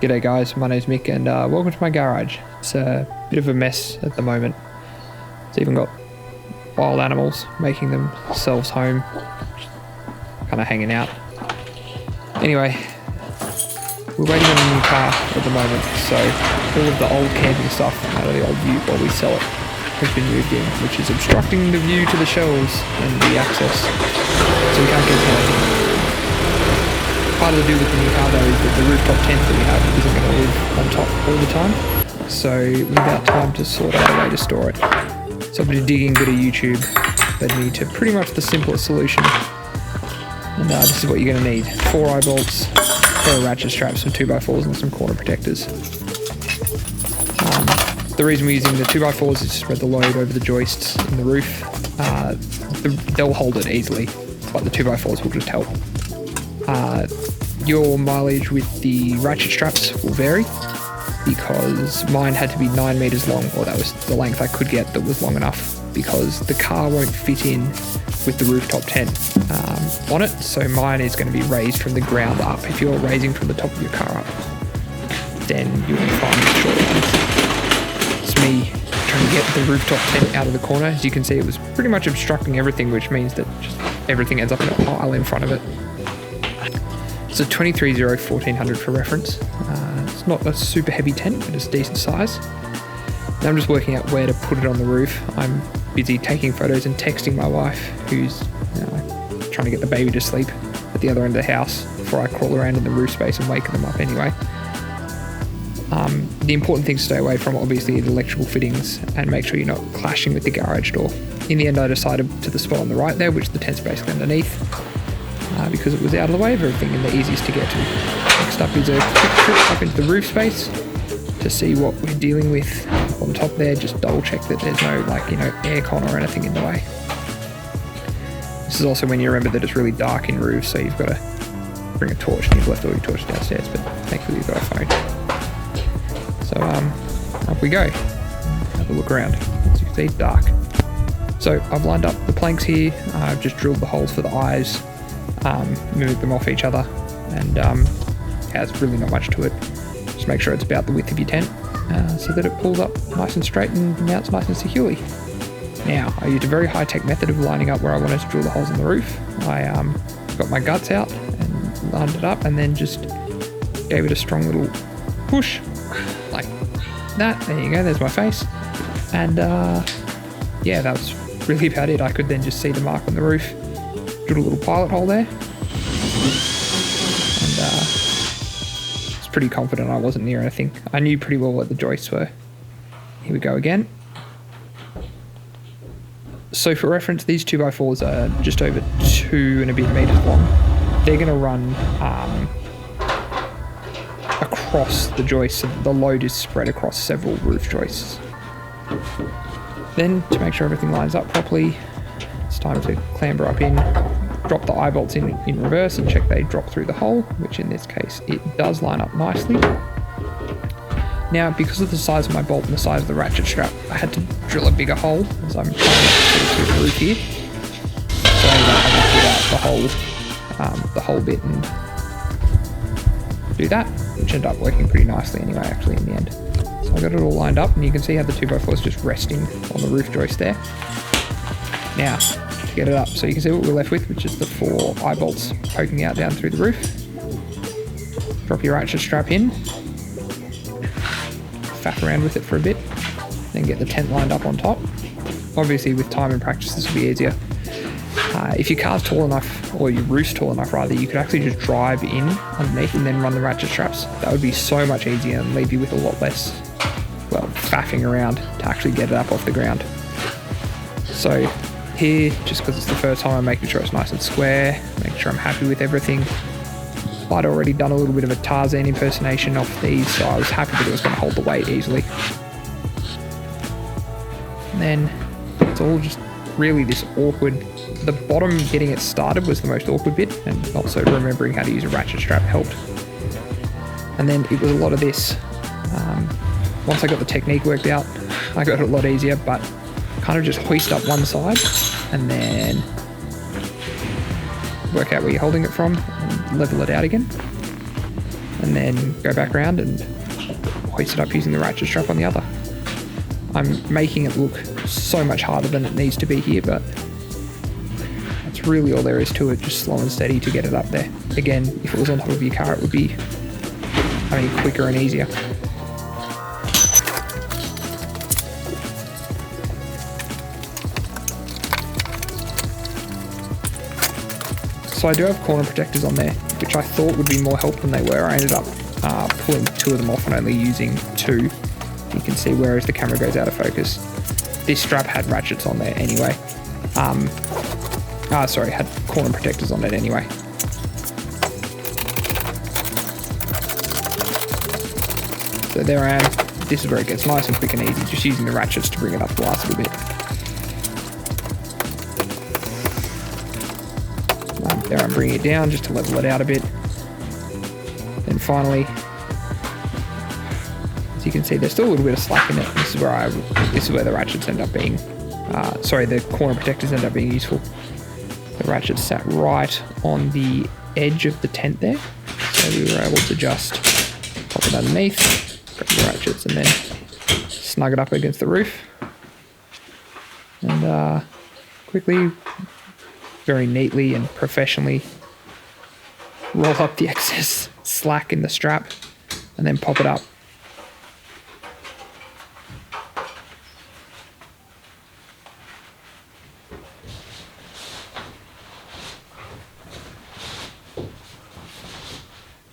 G'day guys, my name's Mick and welcome to my garage. It's a bit of a mess at the moment. It's even got wild animals making themselves home, kind of hanging out. Anyway, we're waiting on a new car at the moment, so all of the old camping stuff out of the old ute while we sell it has been moved in, which is obstructing the view to the shelves and the access, so we can't get to anything. Part of the deal with the new car though is that the rooftop tent that we have isn't going to live on top all the time, so without time to sort out a way to store it. So a bit of digging, a bit of YouTube led me to pretty much the simplest solution. And this is what you're going to need: 4 eye bolts, a pair of ratchet straps, some 2x4s and some corner protectors. The reason we're using the 2x4s is to spread the load over the joists in the roof. They'll hold it easily, but the 2x4s will just help. Your mileage with the ratchet straps will vary, because mine had to be 9 meters long, or that was the length I could get that was long enough, because the car won't fit in with the rooftop tent on it, so mine is going to be raised from the ground up. If you're raising from the top of your car up, then you'll find the short ones. It's me trying to get the rooftop tent out of the corner. As you can see, it was pretty much obstructing everything, which means that just everything ends up in a pile in front of it. It's a 23-0-1400 for reference. It's not a super heavy tent, but it's a decent size. Now I'm just working out where to put it on the roof. I'm busy taking photos and texting my wife, who's trying to get the baby to sleep at the other end of the house before I crawl around in the roof space and wake them up anyway. The important thing to stay away from, obviously, are the electrical fittings, and make sure you're not clashing with the garage door. In the end, I decided to the spot on the right there, which the tent's basically underneath, because it was out of the way of everything and the easiest to get to. Next up is a quick trip up into the roof space to see what we're dealing with on top there. Just double check that there's no aircon or anything in the way. This is also when you remember that it's really dark in roofs, so you've got to bring a torch, and you've left all your torches downstairs, but thankfully you've got a phone. So up we go. Have a look around. As you can see, it's dark. So I've lined up the planks here. I've just drilled the holes for the eyes, moved them off each other, and there's really not much to it. Just make sure it's about the width of your tent, so that it pulls up nice and straight and mounts nice and securely. Now, I used a very high-tech method of lining up where I wanted to drill the holes in the roof. I got my guts out and lined it up, and then just gave it a strong little push, like that. There you go, there's my face. And yeah, that was really about it. I could then just see the mark on the roof, drilled a little pilot hole there, and I was pretty confident I wasn't near anything. I knew pretty well what the joists were. Here we go again. So for reference, these 2x4s are just over 2 and a bit meters long. They're going to run across the joists, so the load is spread across several roof joists. Then, to make sure everything lines up properly, it's time to clamber up in, drop the eye bolts in reverse and check they drop through the hole, which in this case it does line up nicely. Now, because of the size of my bolt and the size of the ratchet strap, I had to drill a bigger hole, as I'm trying to get through the roof here. So I just get out the whole bit and do that, which ended up working pretty nicely anyway, actually, in the end. So I got it all lined up, and you can see how the 2x4 is just resting on the roof joist there. Now, to get it up, so you can see what we're left with, which is the 4 eye bolts poking out down through the roof. Drop your ratchet strap in, faff around with it for a bit, then get the tent lined up on top. Obviously, with time and practice, this will be easier. If your car's tall enough, or your roof's tall enough rather, you could actually just drive in underneath and then run the ratchet straps. That would be so much easier and leave you with a lot less, well, faffing around to actually get it up off the ground. So here, just because it's the first time, I'm making sure it's nice and square, making sure I'm happy with everything. I'd already done a little bit of a Tarzan impersonation off these, so I was happy that it was going to hold the weight easily. And then it's all just really this awkward. The bottom getting it started was the most awkward bit, and also remembering how to use a ratchet strap helped. And then it was a lot of this. Once I got the technique worked out, I got it a lot easier, but kind of just hoist up one side and then work out where you're holding it from and level it out again. and then go back around and hoist it up using the ratchet strap on the other. I'm making it look so much harder than it needs to be here, but that's really all there is to it, just slow and steady to get it up there. Again, if it was on top of your car, it would be, quicker and easier. So I do have corner protectors on there, which I thought would be more help than they were. I ended up pulling 2 of them off and only using 2. You can see whereas the camera goes out of focus. This strap had ratchets on there anyway. Had corner protectors on it anyway. So there I am. This is where it gets nice and quick and easy, just using the ratchets to bring it up the last little bit. There I'm bringing it down just to level it out a bit. Then finally, as you can see, there's still a little bit of slack in it. This is where the ratchets end up being, the corner protectors end up being useful. The ratchets sat right on the edge of the tent there, so we were able to just pop it underneath, grab the ratchets, and then snug it up against the roof, and quickly, very neatly and professionally roll up the excess slack in the strap and then pop it up